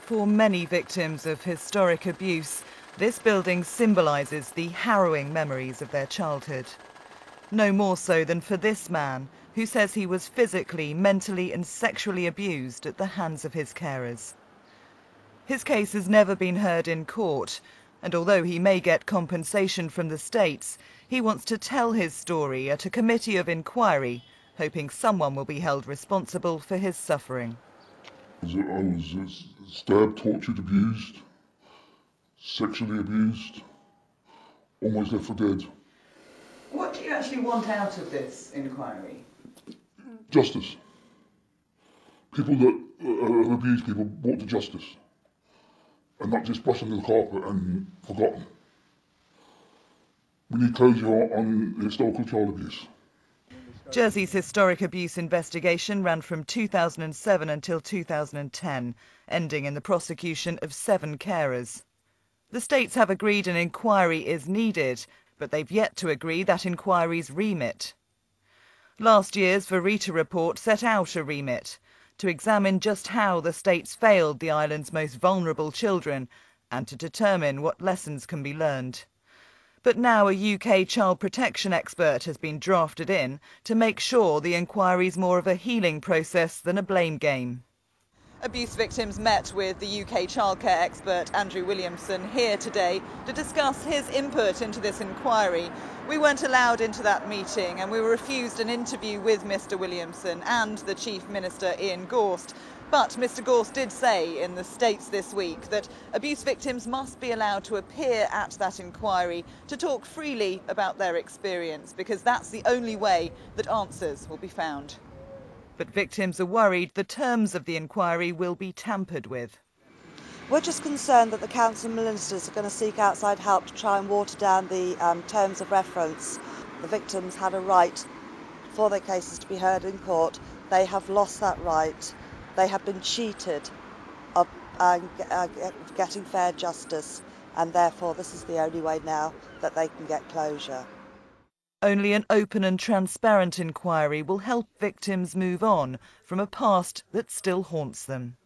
For many victims of historic abuse, this building symbolises the harrowing memories of their childhood. No more so than for this man, who says he was physically, mentally and sexually abused at the hands of his carers. His case has never been heard in court, and although he may get compensation from the states, he wants to tell his story at a committee of inquiry, hoping someone will be held responsible for his suffering. I was stabbed, tortured, abused, sexually abused, almost left for dead. What do you actually want out of this inquiry? Justice. People that have abused people brought to justice and not just brushed under the carpet and forgotten. We need closure on historical child abuse. Jersey's historic abuse investigation ran from 2007 until 2010, ending in the prosecution of 7 carers. The states have agreed an inquiry is needed, but they've yet to agree that inquiry's remit. Last year's Verita report set out a remit to examine just how the states failed the island's most vulnerable children and to determine what lessons can be learned. But now a UK child protection expert has been drafted in to make sure the inquiry's more of a healing process than a blame game. Abuse victims met with the UK childcare expert Andrew Williamson here today to discuss his input into this inquiry. We weren't allowed into that meeting and we were refused an interview with Mr Williamson and the Chief Minister Ian Gorst. But Mr Gorst did say in the States this week that abuse victims must be allowed to appear at that inquiry to talk freely about their experience, because that's the only way that answers will be found. But victims are worried the terms of the inquiry will be tampered with. We're just concerned that the council ministers are going to seek outside help to try and water down the terms of reference. The victims had a right for their cases to be heard in court. They have lost that right. They have been cheated of getting fair justice, and therefore this is the only way now that they can get closure. Only an open and transparent inquiry will help victims move on from a past that still haunts them.